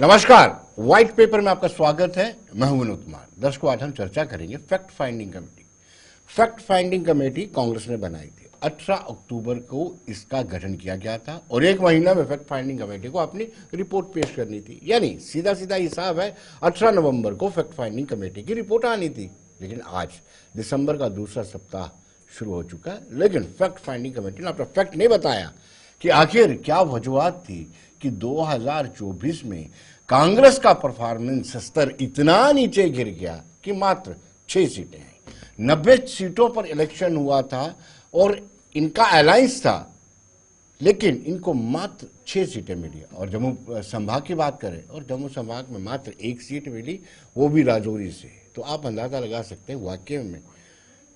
नमस्कार, white paper में आपका स्वागत है। मैं हूं विनोद कुमार। दर्शकों, आज हम चर्चा करेंगे fact finding committee. Fact finding committee Congress ने बनाई थी। 18 अक्टूबर को इसका गठन किया गया था और एक महीना में फैक्ट फाइंडिंग कमेटी को अपनी रिपोर्ट पेश करनी थी। यानी सीधा सीधा हिसाब है, 18 नवंबर को फैक्ट फाइंडिंग कमेटी की रिपोर्ट आनी थी। लेकिन आज दिसंबर का दूसरा सप्ताह शुरू हो चुका है, लेकिन फैक्ट फाइंडिंग कमेटी ने अपना फैक्ट नहीं बताया कि आखिर क्या वजूहत थी कि 2024 में कांग्रेस का परफॉर्मेंस स्तर इतना नीचे गिर गया कि मात्र 6 सीटें हैं। 90 सीटों पर इलेक्शन हुआ था और इनका अलायंस था, लेकिन इनको मात्र 6 सीटें मिली। और जम्मू संभाग की बात करें और जम्मू संभाग में मात्र 1 सीट मिली, वो भी राजौरी से। तो आप अंदाजा लगा सकते हैं वाकई में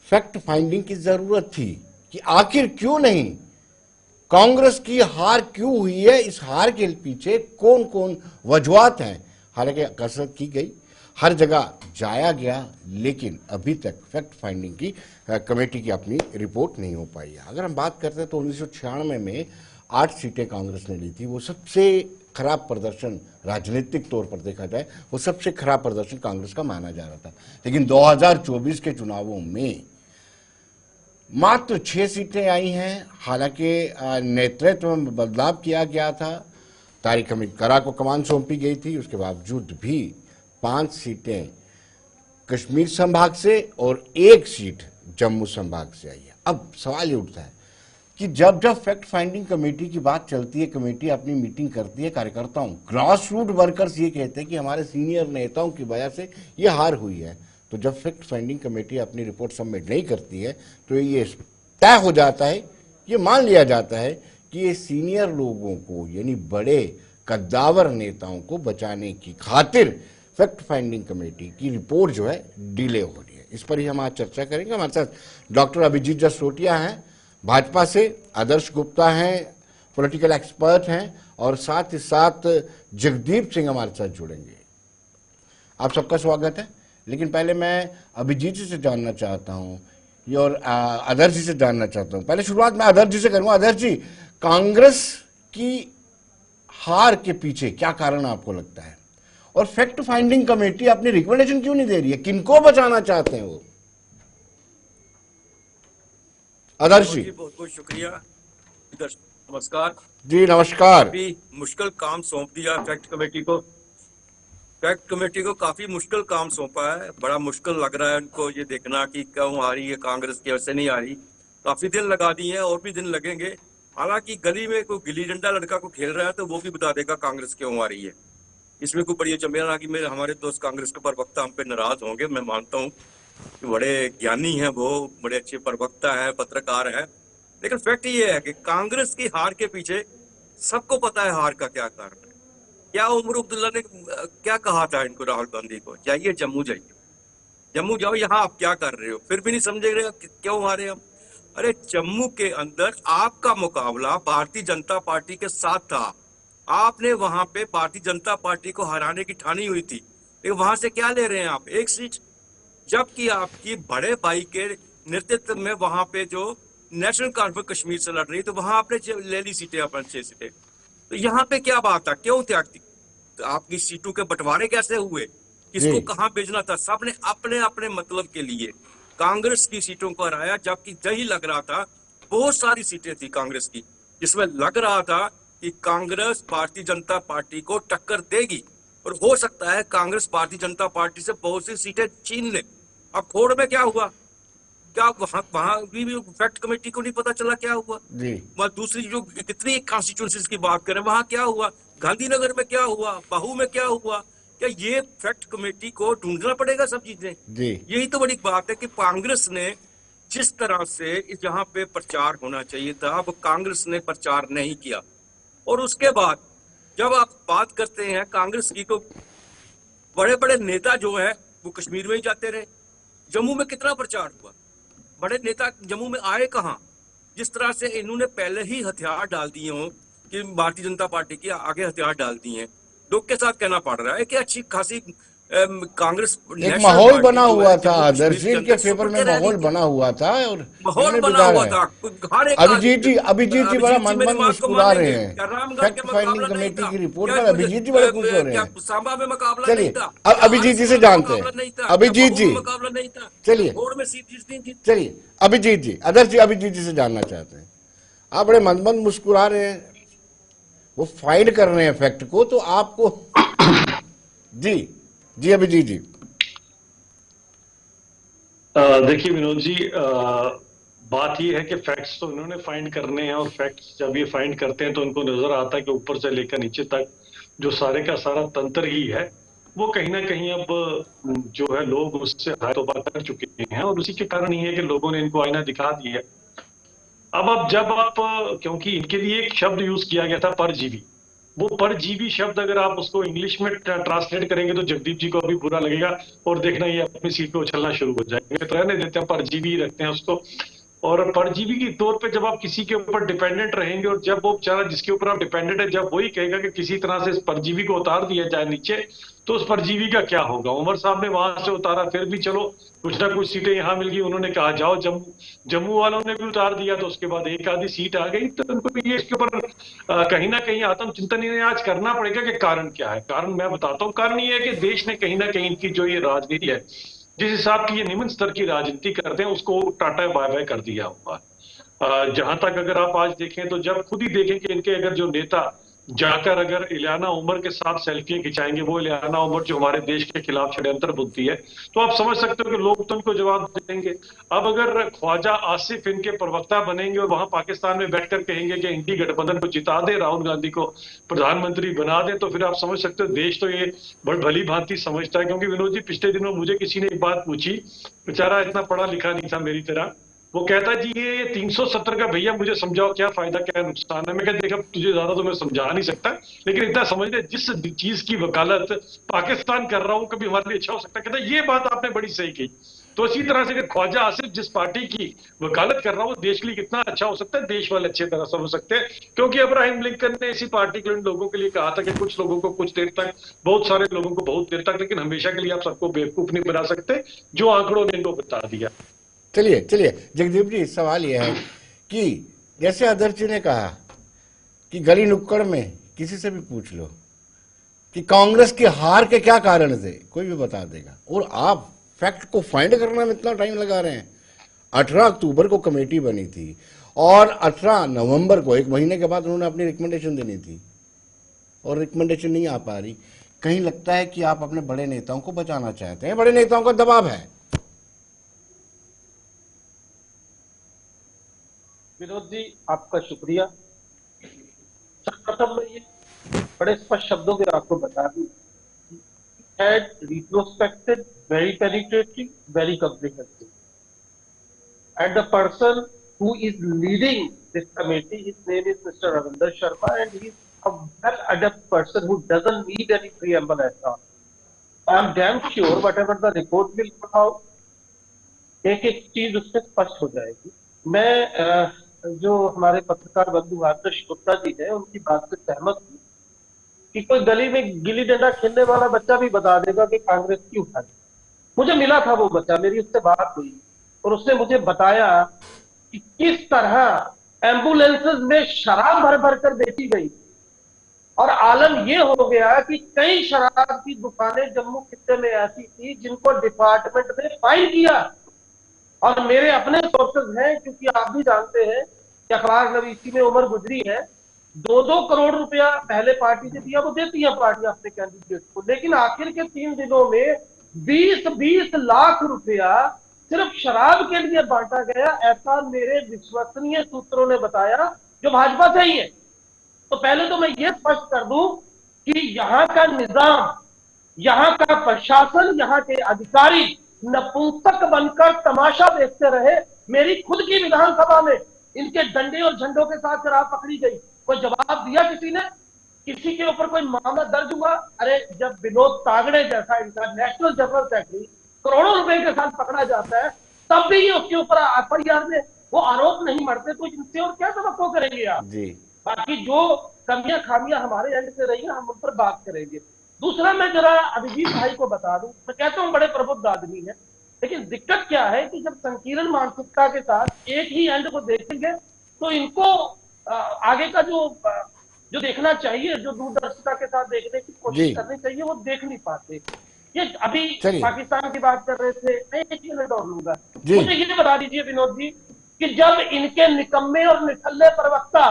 फैक्ट फाइंडिंग की जरूरत थी कि आखिर क्यों नहीं, कांग्रेस की हार क्यों हुई है, इस हार के पीछे कौन कौन वजूहत हैं। हालांकि कसरत की गई, हर जगह जाया गया, लेकिन अभी तक फैक्ट फाइंडिंग की कमेटी की अपनी रिपोर्ट नहीं हो पाई है। अगर हम बात करते हैं तो 1996 में 8 सीटें कांग्रेस ने ली थी। वो सबसे खराब प्रदर्शन, राजनीतिक तौर पर देखा जाए, वो सबसे खराब प्रदर्शन कांग्रेस का माना जा रहा था। लेकिन 2024 के चुनावों में मात्र 6 सीटें आई हैं। हालांकि नेतृत्व में बदलाव किया गया था, तारिक हमीद करा को कमान सौंपी गई थी। उसके बावजूद भी 5 सीटें कश्मीर संभाग से और 1 सीट जम्मू संभाग से आई है। अब सवाल ये उठता है कि जब जब फैक्ट फाइंडिंग कमेटी की बात चलती है, कमेटी अपनी मीटिंग करती है, कार्यकर्ताओं, ग्रास रूट वर्कर्स ये कहते हैं कि हमारे सीनियर नेताओं की वजह से ये हार हुई है। तो जब फैक्ट फाइंडिंग कमेटी अपनी रिपोर्ट सबमिट नहीं करती है तो ये तय हो जाता है, ये मान लिया जाता है कि ये सीनियर लोगों को, यानी बड़े कद्दावर नेताओं को बचाने की खातिर फैक्ट फाइंडिंग कमेटी की रिपोर्ट जो है डिले हो रही है। इस पर ही हम आज चर्चा करेंगे। हमारे साथ डॉक्टर अभिजीत जसरोटिया हैं भाजपा से, आदर्श गुप्ता हैं पॉलिटिकल एक्सपर्ट हैं, और साथ ही साथ जगदीप सिंह हमारे साथ जुड़ेंगे। आप सबका स्वागत है। लेकिन पहले मैं अभिजीत जी से जानना चाहता हूँ और आदर्श जी से जानना चाहता हूँ। पहले शुरुआत मैं आदर्श जी से करूँगा। आदर्श जी, कांग्रेस की हार के पीछे क्या कारण आपको लगता है, और फैक्ट फाइंडिंग कमेटी अपनी रिकमेंडेशन क्यों नहीं दे रही है? किनको बचाना चाहते हैं वो? आदर्श जी। बहुत बहुत शुक्रिया। नमस्कार जी नमस्कार। काफी मुश्किल काम सौंप दिया फैक्ट कमेटी को। फैक्ट कमेटी को काफी मुश्किल काम सौंपा है। बड़ा मुश्किल लग रहा है उनको ये देखना कि क्यों आ रही है कांग्रेस, कैसे नहीं आ रही। काफी दिन लगा दिए हैं और भी दिन लगेंगे। हालांकि गली में कोई गिल्ली डंडा लड़का को खेल रहा है तो वो भी बता देगा कांग्रेस क्यों आ रही है। इसमें कोई बड़ी चमेरा कि मेरे हमारे दोस्त कांग्रेस के प्रवक्ता हम पे नाराज होंगे। मैं मानता हूँ कि बड़े ज्ञानी हैं, वो बड़े अच्छे प्रवक्ता है, पत्रकार है। लेकिन फैक्ट ये है कि कांग्रेस की हार के पीछे सबको पता है हार का क्या कारण है। क्या उमर अब्दुल्ला ने क्या कहा था इनको, राहुल गांधी को, जाइए जम्मू, जाइए जम्मू जाओ, यहाँ आप क्या कर रहे हो? फिर भी नहीं समझे रहे क्यों हारे हम। अरे जम्मू के अंदर आपका मुकाबला भारतीय जनता पार्टी के साथ था। आपने वहां पे भारतीय जनता पार्टी को हराने की ठानी हुई थी, लेकिन वहां से क्या ले रहे हैं आप? 1 सीट। जबकि आपकी बड़े भाई के नेतृत्व में वहां पे जो नेशनल कॉन्फ्रेंस कश्मीर से लड़ रही, तो वहां आपने ले ली सीटें, अपन 6 सीटें। तो यहाँ पे क्या बात है, क्यों त्याग दी? तो आपकी सीटों के बंटवारे कैसे हुए, किसको कहाँ भेजना था? सबने अपने अपने मतलब के लिए कांग्रेस की सीटों को हराया। जबकि यही लग रहा था, बहुत सारी सीटें थी कांग्रेस की जिसमें लग रहा था कि कांग्रेस भारतीय जनता पार्टी को टक्कर देगी, और हो सकता है कांग्रेस भारतीय जनता पार्टी से बहुत सी सीटें छीन ले। अब खोड़ में क्या हुआ, क्या वहां भी फैक्ट कमेटी को नहीं पता चला क्या हुआ? वहां दूसरी जो कितनी कॉन्स्टिट्यूंसीज की बात करें, वहां क्या हुआ? गांधीनगर में क्या हुआ? बहू में क्या हुआ? क्या ये फैक्ट कमेटी को ढूंढना पड़ेगा सब चीजें? यही तो बड़ी बात है कि कांग्रेस ने जिस तरह से यहाँ पे प्रचार होना चाहिए था, अब कांग्रेस ने प्रचार नहीं किया। और उसके बाद जब आप बात करते हैं कांग्रेस की, तो बड़े बड़े नेता जो है वो कश्मीर में ही जाते रहे। जम्मू में कितना प्रचार हुआ? बड़े नेता जम्मू में आए कहाँ? जिस तरह से इन्होंने पहले ही हथियार डाल दिए हों कि भारतीय जनता पार्टी की आगे हथियार डाल दिए हैं। लोग के साथ कहना पड़ रहा है कि अच्छी खासी कांग्रेस एक नेशनल माहौल पार्टी बना जो हुआ है था, जम्मू कश्मीर आदर्श के इनके अंदर फेवर सिकुड़ में के रह रही माहौल थी। बना हुआ था और माहौल इन्होंने बना बिगाड़ा हुआ है। था, हर एक अभिजीत जी, अभिजीत जी बड़ा अभिजीत जी मंद मेरी मंद बात को मुस्कुरा रहे मानेंगे, हैं। क्या रामगढ़ के फैक्ट फाइंडिंग मुकाबला नहीं कमेटी था? की रिपोर्ट क्या पर अभिजीत जी बड़े खुश हो रहे क्या हैं। सांबा में मुकाबला नहीं चलिए, था? अब क्या अभिजीत जी से हरसपुरा में जानते हैं। मुकाबला नहीं था? क्या अभिजीत महू जी, में मुकाबला नहीं था? क्या चलिए भोर में सीट जितनी जीती? चलिए, अभिजीत जी, आदर्श जी, अभिजीत जी से जानना चाहते हैं। आप बड़े मंद मंद मुस्कुरा रहे हैं, वो फाइट कर रहे हैं फैक्ट को, तो आपको जी, जी अभिजीत जी। देखिए विनोद जी, बात ये है कि फैक्ट्स तो इन्होंने फाइंड करने हैं, और फैक्ट्स जब ये फाइंड करते हैं तो उनको नजर आता है कि ऊपर से लेकर नीचे तक जो सारे का सारा तंत्र ही है, वो कहीं ना कहीं अब जो है लोग उससे हाय तौबा कर चुके हैं, और उसी के कारण ये है कि लोगों ने इनको आईना दिखा दिया है। अब जब आप क्योंकि इनके लिए एक शब्द यूज किया गया था, परजीवी। वो परजीवी शब्द अगर आप उसको इंग्लिश में ट्रांसलेट करेंगे तो जगदीप जी को अभी बुरा लगेगा, और देखना ये अपनी सीट पे उछलना शुरू हो जाएंगे। तो रहने देते हैं, परजीवी रखते हैं उसको। और परजीवी के तौर पे जब आप किसी के ऊपर डिपेंडेंट रहेंगे, और जब वो बेचारा जिसके ऊपर आप डिपेंडेंट है, जब वही कहेगा कि किसी तरह से इस परजीवी को उतार दिया जाए नीचे, तो उस परजीवी का क्या होगा? उमर साहब ने वहां से उतारा, फिर भी चलो कुछ ना कुछ सीटें यहां मिल गई। उन्होंने कहा जाओ जम्मू, जम्मू वालों ने भी उतार दिया, तो उसके बाद एक आधी सीट आ गई। तो उनको ये इसके ऊपर कहीं ना कहीं आत्मचिंतन इन्हें आज करना पड़ेगा कि कारण क्या है। कारण मैं बताता हूँ। कारण ये है कि देश ने कहीं ना कहीं इनकी जो ये राजनीति है, जिस हिसाब की ये निम्न स्तर की राजनीति करते हैं, उसको टाटा बाय बाय कर दिया हुआ। जहां तक अगर आप आज देखें, तो जब खुद ही देखें कि इनके अगर जो नेता जाकर अगर इलियाना उमर के साथ सेल्फी खिंचाएंगे, वो इलियाना उमर जो हमारे देश के खिलाफ षड्यंत्र बुद्धि है, तो आप समझ सकते हो कि लोग तो इनको जवाब देंगे। अब अगर ख्वाजा आसिफ इनके प्रवक्ता बनेंगे और वहां पाकिस्तान में बैठकर कहेंगे कि इंडी गठबंधन को जिता दे, राहुल गांधी को प्रधानमंत्री बना दे, तो फिर आप समझ सकते हो देश तो ये बड़ी भली भांति समझता है। क्योंकि विनोद जी, पिछले दिनों मुझे किसी ने एक बात पूछी, बेचारा इतना पढ़ा लिखा नहीं था मेरी तरह। वो कहता जी ये 370 का भैया मुझे समझाओ क्या फायदा क्या नुकसान है। मैं कहता देखा तुझे ज्यादा तो मैं समझा नहीं सकता, लेकिन इतना समझ ले जिस चीज की वकालत पाकिस्तान कर रहा हूं कभी हमारे लिए अच्छा हो सकता है। कहता ये बात आपने बड़ी सही की। तो इसी तरह से ख्वाजा आसिफ जिस पार्टी की वकालत कर रहा हूं, वो देश के लिए कितना अच्छा हो सकता है, देश वाले अच्छी तरह समझ सकते हैं। क्योंकि अब्राहम लिंकन ने इसी पार्टी के लोगों के लिए कहा था कि कुछ लोगों को कुछ देर तक, बहुत सारे लोगों को बहुत देर तक, लेकिन हमेशा के लिए आप सबको बेवकूफ नहीं बना सकते, जो आंकड़ों ने इनको बता दिया। चलिए चलिए जगदीप जी, सवाल यह है कि जैसे आदर्श जी ने कहा कि गली नुक्कड़ में किसी से भी पूछ लो कि कांग्रेस की हार के क्या कारण थे, कोई भी बता देगा, और आप फैक्ट को फाइंड करने में इतना टाइम लगा रहे हैं। 18 अक्टूबर को कमेटी बनी थी और 18 नवंबर को, एक महीने के बाद उन्होंने अपनी रिकमेंडेशन देनी थी, और रिकमेंडेशन नहीं आ पा रही। कहीं लगता है कि आप अपने बड़े नेताओं को बचाना चाहते हैं, बड़े नेताओं का दबाव है। विनोद जी, आपका शुक्रिया। सर्वप्रथम मैं ये बड़े स्पष्ट शब्दों में आपको बता दूं, had retrospected, very penetrating, very comprehensive. And the person who is leading this committee, his name is Mr. Ravinder Sharma, and he is a well-adept person who doesn't need any preamble at all. I am damn sure whatever the report will come out, एक एक चीज उससे स्पष्ट हो जाएगी। मैं जो हमारे पत्रकार बंधु आदर्श गुप्ता जी है, उनकी बात से सहमत हूँ कि कोई गली में गिल्ली डंडा खेलने वाला बच्चा भी बता देगा कि कांग्रेस की उठाई। मुझे मिला था वो बच्चा, मेरी उससे बात हुई और उसने मुझे बताया कि किस तरह एम्बुलेंसेस में शराब भर भर कर बेची गई, और आलम यह हो गया कि कई शराब की दुकानें जम्मू खित्ते में ऐसी थी जिनको डिपार्टमेंट ने फाइन किया। और मेरे अपने सोर्सेज हैं, क्योंकि आप भी जानते हैं कि अखबार नवीसी में उम्र गुजरी है, 2-2 करोड़ रुपया पहले पार्टी ने दिया, वो देती है पार्टी अपने कैंडिडेट को, लेकिन आखिर के 3 दिनों में 20-20 लाख रुपया सिर्फ शराब के लिए बांटा गया, ऐसा मेरे विश्वसनीय सूत्रों ने बताया जो भाजपा से ही है। तो पहले तो मैं ये स्पष्ट कर दूं कि यहाँ का निजाम, यहाँ का प्रशासन, यहाँ के अधिकारी नपुंसक बनकर तमाशा देखते रहे। मेरी खुद की विधानसभा में इनके डंडे और झंडों के साथ शराब पकड़ी गई, कोई जवाब दिया किसी ने? किसी के ऊपर कोई मामला दर्ज हुआ? अरे जब विनोद तागड़े जैसा इंटरनेशनल जनरल सेक्रेटरी करोड़ों रुपए के साथ पकड़ा जाता है, तब भी उसके ऊपर एफआईआर में वो आरोप नहीं मरते, तो इनसे और क्या तवक्को करेंगे आप? जी, बाकी जो कमियां खामियां हमारे एंड से रही हैं, हम उन पर बात करेंगे। दूसरा मैं जरा अभिजीत भाई को बता दूं, मैं कहता हूं बड़े प्रबुद्ध आदमी है, लेकिन दिक्कत क्या है कि जब संकीर्ण मानसिकता के साथ एक ही एंड को देखेंगे तो इनको आगे का जो देखना चाहिए, जो दूरदर्शिता के साथ देखने की जी कोशिश करनी चाहिए, वो देख नहीं पाते। ये अभी चलिए पाकिस्तान की बात कर रहे थे, मैं एक मिनट और लूंगा। जी मुझे ये बता दीजिए विनोद जी कि जब इनके निकम्मे और निठल्ले प्रवक्ता,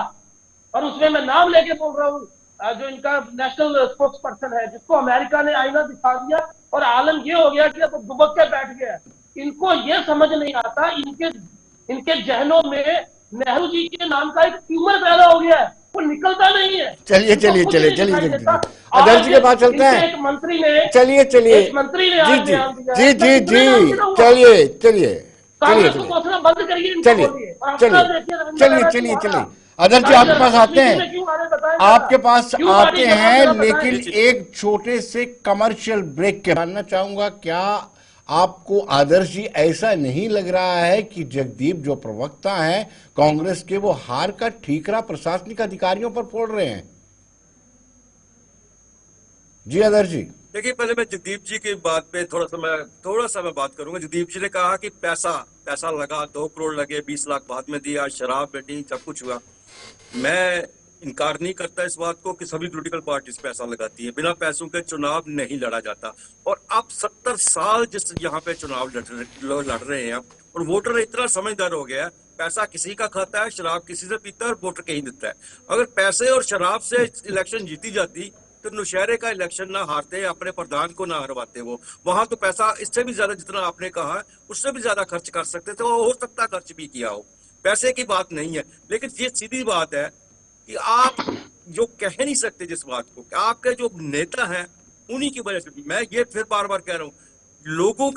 और उसमें मैं नाम लेके बोल रहा हूँ, जो इनका नेशनल स्पोक्स पर्सन है, जिसको अमेरिका ने आईना दिखा दिया और आलम ये हो गया कि अब दुबक के बैठ गया, इनको ये समझ नहीं आता, इनके जहनों में नेहरू जी के नाम का एक ट्यूमर पैदा हो गया है, वो निकलता नहीं है। चलिए इनको चलिए कुछ चलिए नहीं चलिए दिखाई चलिए देता। आदर्श जी के पास चलते इनके हैं। एक मंत्री ने चलिए चलिए एक मंत्री ने जी आज जी बयान दिया जी है, जी कितने नाम जी गिना हुआ? चलिए चलिए चलिए कांग्रेस को कोसना बंद करिए, इनको चलिए बोलिए। और अपना चलिए देखिए, रविंद्र चलिए नारायण चलिए क्यों आ चलिए रहा? आदर्श जी आपके पास आते कश्मीर में हैं, क्यों आ रहे बताएं आपके जरा। पास क्यों आते पार्टी जवाब हैं, जरा बताएं। लेकिन एक छोटे से कमर्शियल ब्रेक के जानना चाहूंगा, क्या आपको आदर्श जी ऐसा नहीं लग रहा है कि जगदीप जो प्रवक्ता हैं कांग्रेस के, वो हार का ठीकरा प्रशासनिक अधिकारियों पर फोड़ रहे हैं? जी आदर्श जी। देखिए, पहले मैं जगदीप जी की बात पे थोड़ा सा मैं बात करूंगा। जगदीप जी ने कहा कि पैसा लगा, 2 करोड़ लगे, 20 लाख बाद में दिया, शराब बेटी, सब कुछ हुआ। मैं इनकार नहीं करता इस बात को कि सभी पॉलिटिकल पार्टीज पैसा लगाती है, बिना पैसों के चुनाव नहीं लड़ा जाता। और अब 70 साल जिस यहाँ पे चुनाव लड़ रहे हैं, और वोटर इतना समझदार हो गया है, पैसा किसी का खाता है, शराब किसी से पीता है, और वोटर कहीं देता है। अगर पैसे और शराब से इलेक्शन जीती जाती तो नौशहरे का इलेक्शन ना हारते, अपने प्रधान को ना हरवाते। वो वहां तो पैसा इससे भी ज्यादा, जितना आपने कहा है उससे भी ज्यादा खर्च कर सकते थे, और हो सकता खर्च भी किया हो। पैसे की बात नहीं है, लेकिन ये सीधी बात है कि आप जो कह नहीं सकते जिस बात को, कि आपके जो नेता हैं उन्हीं की वजह से, मैं ये फिर बार बार कह रहा हूं, लोगों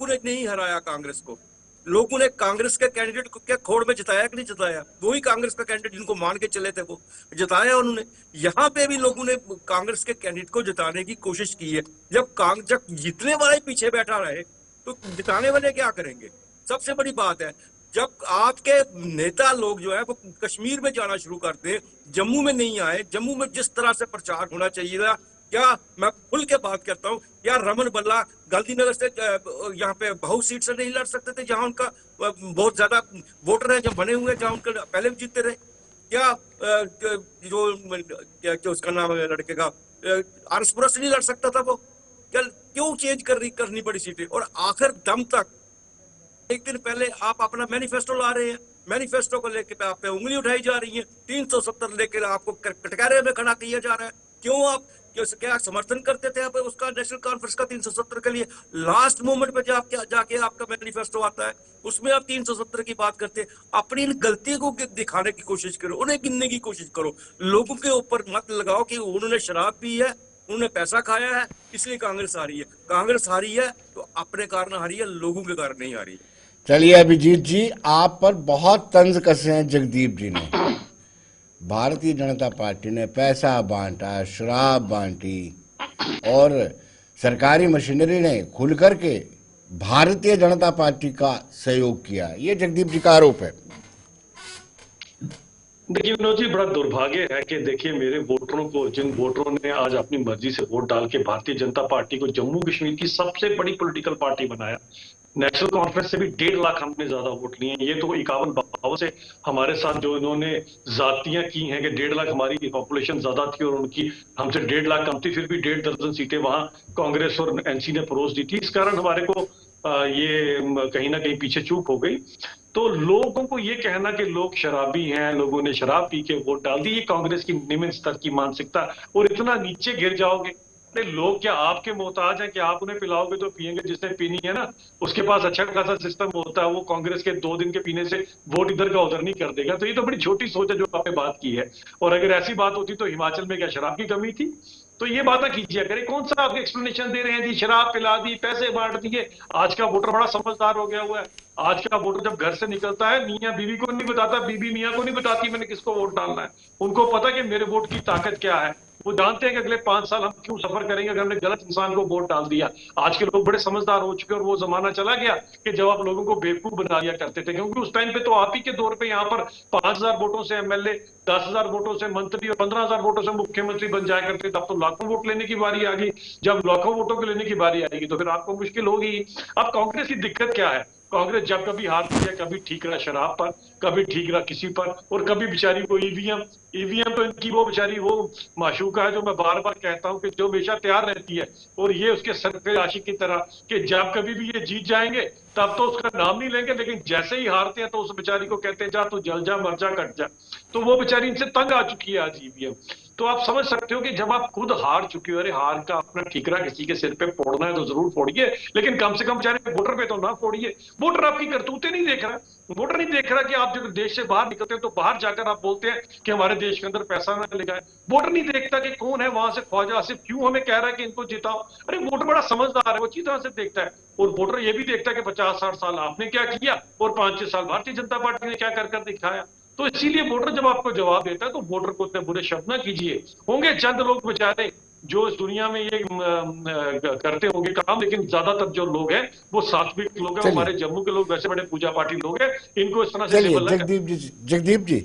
ने नहीं हराया कांग्रेस को। लोगों ने कांग्रेस के कैंडिडेट को क्या खोड़ में जिताया कि नहीं जिताया? वही कांग्रेस का कैंडिडेट जिनको मान के चले थे वो जिताया उन्होंने। यहाँ पे भी लोगों ने कांग्रेस के कैंडिडेट को जिताने की कोशिश की है। जब जीतने वाले पीछे बैठा रहे तो जिताने वाले क्या करेंगे? सबसे बड़ी बात है, जब आपके नेता लोग जो है वो कश्मीर में जाना शुरू करते, जम्मू में नहीं आए, जम्मू में जिस तरह से प्रचार होना चाहिए था, क्या मैं खुल के बात करता हूँ, क्या रमन बल्ला गांधीनगर से यहाँ पे बहु सीट से नहीं लड़ सकते थे, जहां उनका बहुत ज्यादा वोटर है, जब बने हुए, जहां उनके पहले भी जीतते रहे? क्या क्या उसका नाम है लड़के का, आरएसपुरा से नहीं लड़ सकता था वो? क्या क्यों चेंज करनी पड़ी सीटें? और आखिर दम तक एक दिन पहले आप अपना मैनिफेस्टो ला रहे हैं, मैनिफेस्टो को लेकर आप पे उंगली उठाई जा रही है, 370 लेकर आपको कटघरे में खड़ा किया जा रहा है। क्यों आप क्या समर्थन करते थे आप उसका, नेशनल कॉन्फ्रेंस का 370 के लिए? लास्ट मोमेंट पे जाके आपका मैनिफेस्टो आता है, उसमें आप 370 की बात करते हैं। अपनी इन गलती को दिखाने की कोशिश करो, उन्हें गिनने की कोशिश करो, लोगों के ऊपर मत लगाओ कि उन्होंने शराब पी है, उन्होंने पैसा खाया है, इसलिए कांग्रेस हारी है। कांग्रेस हारी है तो अपने कारण हारी है, लोगों के कारण नहीं हारी है। चलिए अभिजीत जी, आप पर बहुत तंज कसे हैं जगदीप जी ने। भारतीय जनता पार्टी ने पैसा बांटा, शराब बांटी, और सरकारी मशीनरी ने खुल करके भारतीय जनता पार्टी का सहयोग किया, ये जगदीप जी का आरोप है। देखिए विनोद जी, बड़ा दुर्भाग्य है कि देखिए मेरे वोटरों को, जिन वोटरों ने आज अपनी मर्जी से वोट डाल के भारतीय जनता पार्टी को जम्मू कश्मीर की सबसे बड़ी पॉलिटिकल पार्टी बनाया, नेशनल कॉन्फ्रेंस से भी 1.5 लाख हमने ज्यादा वोट लिए हैं। ये तो 51 भाव से हमारे साथ जो इन्होंने जातियां की हैं कि 1.5 लाख हमारी पॉपुलेशन ज्यादा थी और उनकी हमसे 1.5 लाख कम थी, फिर भी 1.5 दर्जन सीटें वहां कांग्रेस और एनसी ने परोस दी थी। इस कारण हमारे को ये कहीं ना कहीं पीछे चूक हो गई। तो लोगों को ये कहना कि लोग शराबी हैं, लोगों ने शराब पी के वोट डाल दी, ये कांग्रेस की निम्न स्तर की मानसिकता। और इतना नीचे गिर जाओगे, लोग क्या आपके मोहताज हैं कि आप उन्हें पिलाओगे तो पिएंगे? जिसने पीनी है ना, उसके पास अच्छा खासा सिस्टम होता है, वो कांग्रेस के 2 दिन के पीने से वोट इधर का उधर नहीं कर देगा। तो ये तो बड़ी छोटी सोच है जो आपने बात की है। और अगर ऐसी बात होती तो हिमाचल में क्या शराब की कमी थी? तो ये बातें कीजिए करें। कौन सा आप एक्सप्लेनेशन दे रहे हैं जी, शराब पिला दी, पैसे बांट दिए? आज का वोटर बड़ा समझदार हो गया हुआ है। आज का वोटर जब घर से निकलता है, मियां बीवी को नहीं बताता, बीबी मियां को नहीं बताती मैंने किसको वोट डालना है। उनको पता कि मेरे वोट की ताकत क्या है। वो जानते हैं कि अगले 5 साल हम क्यों सफर करेंगे अगर हमने गलत इंसान को वोट डाल दिया। आज के लोग बड़े समझदार हो चुके हैं और वो जमाना चला गया कि जब आप लोगों को बेवकूफ बना दिया करते थे, क्योंकि उस टाइम पे तो आप ही के दौर पे यहाँ पर 5,000 वोटों से एमएलए, 10,000 वोटों से मंत्री और 15,000 वोटों से मुख्यमंत्री बन जाया करते थे। अब तो लाखों वोट लेने की बारी आ गई। जब लाखों वोटों को लेने की बारी आएगी तो फिर आपको मुश्किल होगी। अब कांग्रेस की दिक्कत क्या है? कांग्रेस जब कभी हारती है, कभी ठीक रहा शराब पर, कभी ठीक रहा किसी पर, और कभी बेचारी को ईवीएम। ईवीएम तो इनकी वो बेचारी वो माशूका है जो मैं बार बार कहता हूं कि जो हमेशा तैयार रहती है, और ये उसके सर पे आशिक की तरह कि जब कभी भी ये जीत जाएंगे तब तो उसका नाम नहीं लेंगे, लेकिन जैसे ही हारते हैं तो उस बेचारी को कहते हैं जा तू जल जा, मर जा, कट जा। तो वो बेचारी इनसे तंग आ चुकी है आज ईवीएम। तो आप समझ सकते हो कि जब आप खुद हार चुके हो, अरे हार का अपना ठीकरा किसी के सिर पे फोड़ना है तो जरूर फोड़िए, लेकिन कम से कम बेचारे वोटर पे तो ना फोड़िए। वोटर आपकी करतूतें नहीं देख रहा। वोटर नहीं देख रहा कि आप जब देश से बाहर निकलते हैं तो बाहर जाकर आप बोलते हैं कि हमारे देश के अंदर पैसा ना लगा है। वोटर नहीं देखता कि कौन है वहां से ख्वाजा आसिफ क्यों हमें कह रहा है कि इनको जिताओ। अरे वोटर बड़ा समझदार है, वो अच्छी तरह से देखता है। और वोटर ये भी देखता है कि 50-60 साल आपने क्या किया और 5-6 साल भारतीय जनता पार्टी ने क्या कर दिखाया। तो इसीलिए वोटर जब आपको जवाब देता है तो वोटर को इतने बुरे शब्द ना कीजिए। होंगे चंद लोग बेचारे जो इस दुनिया में ये करते होंगे काम, लेकिन ज्यादातर जो लोग हैं वो सात्विक लोग हैं। हमारे जम्मू के लोग वैसे बड़े पूजा पाठी लोग हैं, इनको इस तरह से चलिए जगदीप जी,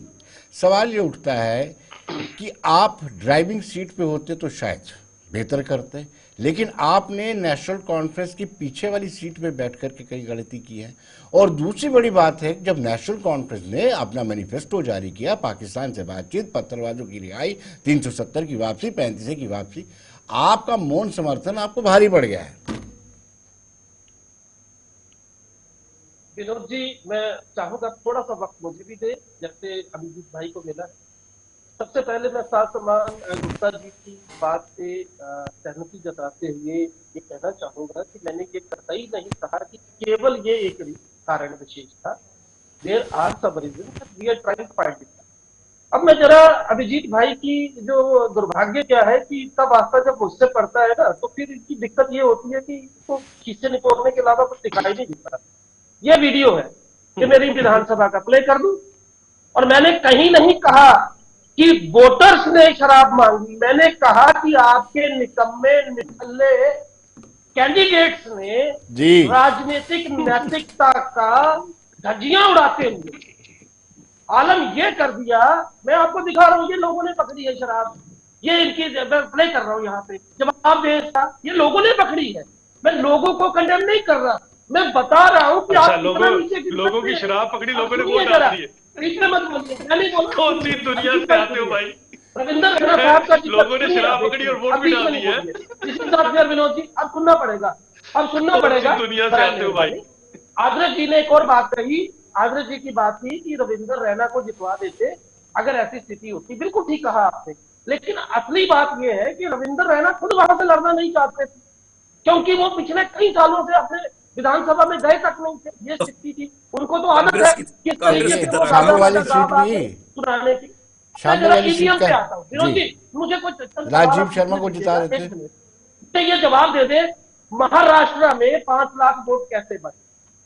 सवाल ये उठता है कि आप ड्राइविंग सीट पे होते तो शायद बेहतर करते, लेकिन आपने नेशनल कॉन्फ्रेंस की पीछे वाली सीट पे बैठ करके कई गलती की है। और दूसरी बड़ी बात है जब नेशनल कॉन्फ्रेंस ने अपना मैनिफेस्टो जारी किया, पाकिस्तान से बातचीत, पत्थरबाजों की रिहाई, 370 की वापसी, 35 की वापसी, आपका मौन समर्थन आपको भारी पड़ गया है। विनोद जी, मैं चाहूंगा थोड़ा सा वक्त मुझे भी दे, जैसे अभिजीत भाई को मिला। सबसे पहले मैं सासमान गुप्ता जी की बात से सहमति जताते हुए ये कहना चाहूंगा कि मैंने ये कतई नहीं कहा कि केवल ये एक कारण विशेष था। There are some reasons, we are trying to find it. अब मैं जरा अभिजीत भाई की जो दुर्भाग्य क्या है कि इतना वास्ता जब मुझसे पड़ता है ना तो फिर इनकी दिक्कत ये होती है कि इसको खीसे निपोड़ने के अलावा कुछ दिखाई नहीं देता। ये वीडियो है कि मेरी विधानसभा का प्ले कर दूं, और मैंने कहीं नहीं कहा कि वोटर्स ने शराब मांगी। मैंने कहा कि आपके निकम्मे निकले कैंडिडेट्स ने राजनीतिक नैतिकता का धज्जियां उड़ाते हुए आलम ये कर दिया। मैं आपको दिखा रहा हूं, ये लोगों ने पकड़ी है शराब, ये इनकी प्ले कर रहा हूं यहाँ पे जवाब दे इसका, ये लोगों ने पकड़ी है। मैं लोगों को कंडेम नहीं कर रहा, मैं बता रहा हूं कि आप लोगों की शराब पकड़ी, लोगों ने वोट डाल दिए। इसमें मत बोलिए, मैं नहीं बोल कौन सी दुनिया से आते हो भाई? रविंदर रैना साहब का लोगों ने शराब पकड़ी और वोट भी डाल दी है। इसी साथ फिर विनोद जी अब सुनना पड़ेगा, अब सुनना पड़ेगा। दुनिया से आते हो भाई? आदर्श जी ने एक और बात कही, आदर्श जी की बात थी कि रविंदर रैना को जितवा देते अगर ऐसी स्थिति होती। बिल्कुल ठीक कहा आपने, लेकिन असली बात यह है कि रविंदर रैना खुद वहां से लड़ना नहीं चाहते थे, क्योंकि वो पिछले कई सालों से अपने विधानसभा में गए तक नहीं थे। ये स्थिति थी, उनको तो आदत है किस तरीके से वो सुनाने की। ईवीएम पे आता हूँ विनोद जी, मुझे कुछ राजीव शर्मा को जिता देते। ये जवाब दे दे, महाराष्ट्र में 5 लाख वोट कैसे बने?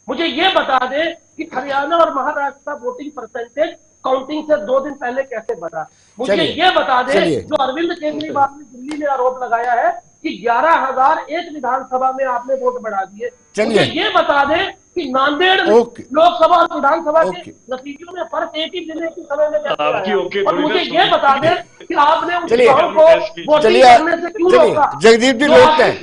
मुझे ये बता दे कि हरियाणा और महाराष्ट्र का वोटिंग परसेंटेज काउंटिंग से 2 दिन पहले कैसे बना? मुझे ये बता दे, जो अरविंद केजरीवाल ने दिल्ली में आरोप लगाया है कि 11,000 एक विधानसभा में आपने वोट बढ़ा दिए। मुझे ये बता दे कि नांदेड़ लोकसभा और विधानसभा के नतीजों में फर्क एक ही दिन के समय में कैसे आया? और मुझे ये बता दे कि आपने उन चुनाव को वोटिंग करने से क्यों रोका? जगदीप जी लौटते हैं,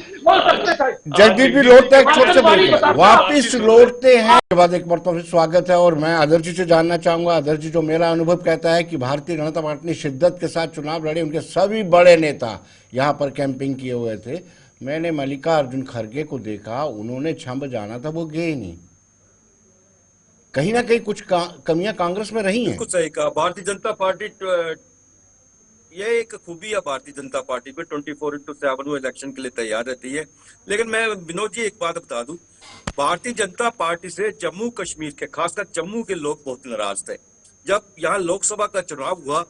जगदीप जी लौटते हैं, छोटे से वापिस लौटते हैं के बाद एक मरतबा स्वागत है। और मैं आदर्श जी से जानना चाहूंगा, आदर्श जी जो मेरा अनुभव कहता है कि भारतीय जनता पार्टी ने शिद्दत के साथ चुनाव लड़े, उनके सभी बड़े नेता यहाँ पर कैंपिंग किए हुए थे। मैंने मल्लिकार्जुन खड़गे को देखा, उन्होंने छंब जाना था, वो गए नहीं। कहीं ना कहीं कुछ कमियां कांग्रेस में रही हैं। कुछ सही कहा। भारतीय जनता पार्टी, ये एक खूबी है भारतीय जनता पार्टी पे, 24/7 वो इलेक्शन के लिए तैयार रहती है। लेकिन मैं विनोद जी एक बात बता दूं, भारतीय जनता पार्टी से जम्मू कश्मीर के, खासकर जम्मू के लोग बहुत नाराज थे। जब यहाँ लोकसभा का चुनाव हुआ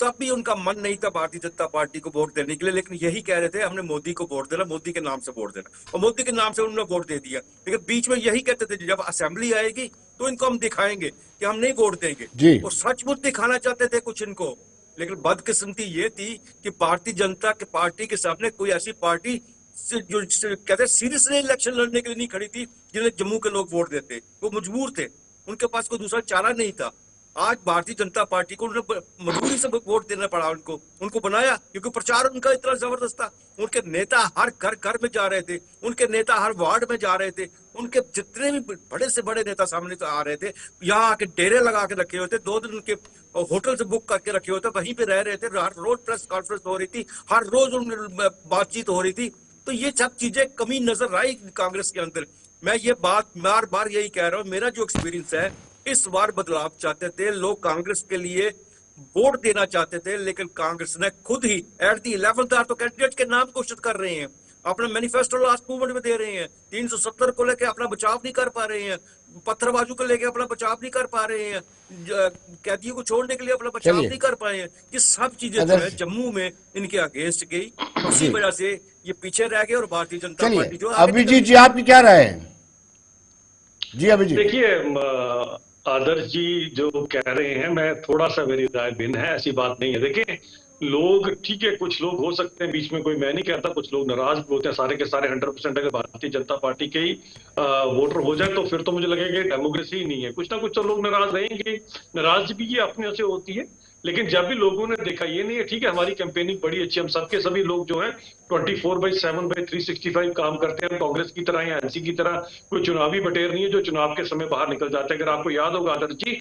तब भी उनका मन नहीं था भारतीय जनता पार्टी को वोट देने के लिए, लेकिन यही कह रहे थे हमने मोदी को वोट देना, मोदी के नाम से वोट देना, और मोदी के नाम से उन्होंने वोट दे दिया। लेकिन बीच में यही कहते थे जब असेंबली आएगी तो इनको हम दिखाएंगे कि हम नहीं वोट देंगे, और सचमुच दिखाना चाहते थे कुछ इनको। लेकिन बदकिस्मती ये थी कि भारतीय जनता के पार्टी के सामने कोई ऐसी पार्टी जो कहते हैं सीरियसली इलेक्शन लड़ने के लिए नहीं खड़ी थी, जिन्हें जम्मू के लोग वोट देते। वो मजबूर थे, उनके पास कोई दूसरा चारा नहीं था। आज भारतीय जनता पार्टी को मजबूरी से वोट देना पड़ा, उनको बनाया, क्योंकि प्रचार उनका इतना जबरदस्त था। उनके नेता हर घर घर में जा रहे थे, उनके नेता हर वार्ड में जा रहे थे, उनके जितने भी बड़े से बड़े नेता सामने आ रहे थे, यहाँ आके डेरे लगा के रखे हुए थे, 2 दिन उनके होटल से बुक करके रखे हुए थे, वहीं पे रह रहे थे। हर रोज प्रेस कॉन्फ्रेंस हो रही थी, हर रोज उनमें बातचीत हो रही थी। तो ये सब चीजें कमी नजर आई कांग्रेस के अंदर। मैं ये बात बार बार यही कह रहा हूँ, मेरा जो एक्सपीरियंस है, इस बार बदलाव चाहते थे लोग, कांग्रेस के लिए वोट देना चाहते थे, लेकिन कांग्रेस ने खुद ही एट दी 11th आवर तो कैंडिडेट के नाम घोषित कर रहे हैं, अपना मैनिफेस्टो लास्ट मूवमेंट में दे रहे हैं, 370 को लेकर अपना बचाव नहीं कर पा रहे हैं, पत्थरबाजू को लेकर अपना बचाव नहीं कर पा रहे हैं, कैदियों को छोड़ने के लिए अपना बचाव नहीं कर पाए हैं। ये सब चीजें जो है जम्मू में इनके अगेंस्ट गई, उसी वजह से ये पीछे रह गए। और भारतीय जनता पार्टी जो अभिजीत जी, आपकी क्या राय है? जी अभिजीत। देखिए, आदर्श जी जो कह रहे हैं, मैं थोड़ा सा, मेरी राय भिन्न है, ऐसी बात नहीं है। देखिए, लोग ठीक है, कुछ लोग हो सकते हैं बीच में, कोई मैं नहीं कहता, कुछ लोग नाराज भी होते हैं। सारे के सारे 100% अगर भारतीय जनता पार्टी के ही वोटर हो जाए तो फिर तो मुझे लगेगा कि डेमोक्रेसी ही नहीं है। कुछ ना कुछ तो लोग नाराज रहेंगे, नाराज भी ये अपने से होती है। लेकिन जब भी लोगों ने देखा, ये नहीं है, ठीक है, हमारी कैंपेनिंग बड़ी अच्छी, हम सबके सभी लोग जो हैं 24/7/365 काम करते हैं, कांग्रेस की तरह या एनसी की तरह कोई चुनावी बटेर नहीं है जो चुनाव के समय बाहर निकल जाते हैं। अगर आपको याद होगा आदर्श जी,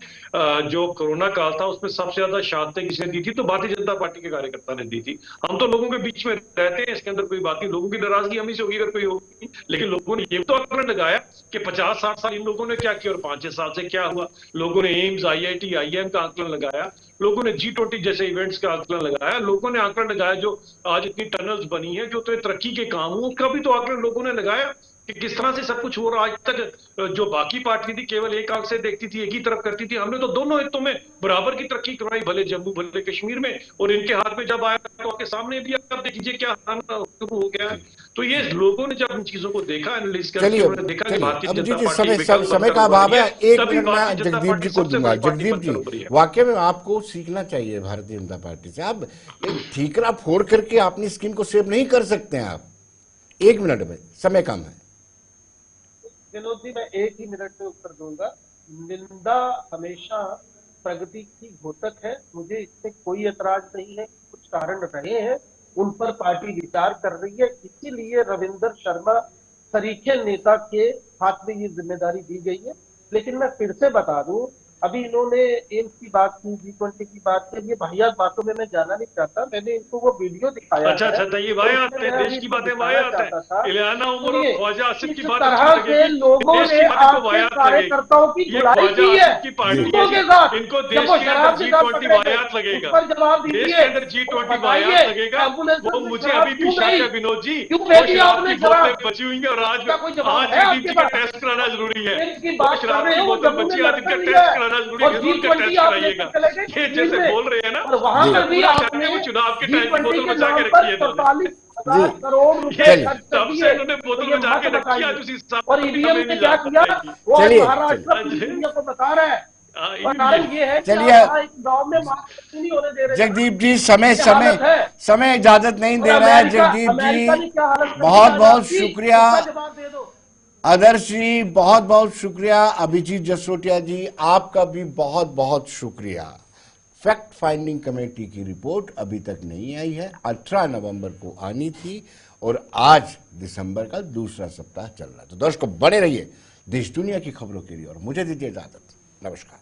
जो कोरोना काल था उसमें सबसे ज्यादा शहादतें किसने दी थी? तो भारतीय जनता पार्टी के कार्यकर्ता ने दी थी। हम तो लोगों के बीच में रहते हैं, इसके अंदर कोई बात नहीं, लोगों की नाराजगी हमें से होगी अगर कोई होगी। लेकिन लोगों ने ये तो आंकलन लगाया कि 50-60 साल इन लोगों ने क्या किया और 5-6 साल से क्या हुआ। लोगों ने एम्स, IIT, IIM का आंकलन लगाया, लोगों ने G20 जैसे इवेंट्स का आंकलन लगाया, लोगों ने आंकलन लगाया जो आज इतनी टनल्स बनी है, जो तो तरक्की के काम हो, उसका भी तो आंकलन लोगों ने लगाया कि किस तरह से सब कुछ हो रहा। आज तक जो बाकी पार्टी थी केवल एक आंख से देखती थी, एक ही तरफ करती थी, हमने तो दोनों हिस्सों में बराबर की तरक्की करवाई, भले जम्मू भले कश्मीर में। और इनके हाथ में जब आया तो आपके सामने भी आप देखिए क्या शुरू हो गया है। तो ये लोगों ने जब इन चीजों को देखा, एनालिसिस करके उन्होंने देखा कि भारतीय जनता पार्टी समय का अभाव है, 1 मिनट में जगदीप जी को दूंगा। जगदीप जी, वाकई में आपको सीखना चाहिए भारतीय जनता पार्टी से। आप एक ठीकरा फोड़ करके अपनी स्कीम को सेव नहीं कर सकते हैं आप 1 मिनट में, समय कम है। विनोद जी, मैं 1 ही मिनट में उत्तर दूंगा। निंदा हमेशा प्रगति की घोतक है, मुझे इससे कोई एतराज नहीं है। कुछ कारण रहे हैं, उन पर पार्टी विचार कर रही है, इसीलिए रविंदर शर्मा सरीखे नेता के हाथ में ये जिम्मेदारी दी गई है। लेकिन मैं फिर से बता दूं, अभी इन्होंने एम्स की बात की, G20 की बात की, ये वाहियात बातों में मैं जाना नहीं चाहता। मैंने इनको वो वीडियो दिखाया। अच्छा, ये वाहियात है, देश की बातें वाहियात है। इलियाना उमर और ख्वाजा आसिफ की बात तरह से लोगों ने आपके कार्यकर्ताओं की धुलाई की है, इनको के साथ इनको देश के अंदर G20 वाहियात लगेगा, पर जवाब देश के अंदर G20 वाहियात लगेगा। वो मुझे अभी भी शक है विनोद जी, शराब की बोतलें बची हुई है और आज एडीजी का टेस्ट कराना जरूरी है। शराब की बोतल बची, आज इनका टेस्ट कराना जरूरी है, जरूर का टेस्ट कराइएगा। ये जैसे बोल रहे हैं ना, वहां पर भी आपने वो चुनाव के टाइम की बोतल बचा के रखी है, 45,000 करोड़ रुपए खर्च कर दिए, इन्होंने बोतल बचा के रखी है। और ईवीएम ने क्या किया, वो महाराष्ट्र दुनिया को बता रहा है। कारण ये है कि एक गांव में मार्केट नहीं होने दे रहे। जगदीप जी, समय इजाजत नहीं दे रहा है। जगदीप जी बहुत बहुत शुक्रिया, आदर्श जी बहुत बहुत शुक्रिया, अभिजीत जसरोटिया जी आपका भी बहुत बहुत शुक्रिया। फैक्ट फाइंडिंग कमेटी की रिपोर्ट अभी तक नहीं आई है, 18 नवंबर को आनी थी और आज दिसंबर का दूसरा सप्ताह चल रहा है। तो दर्शकों, बने रहिए देश दुनिया की खबरों के लिए और मुझे दीजिए इजाजत। नमस्कार।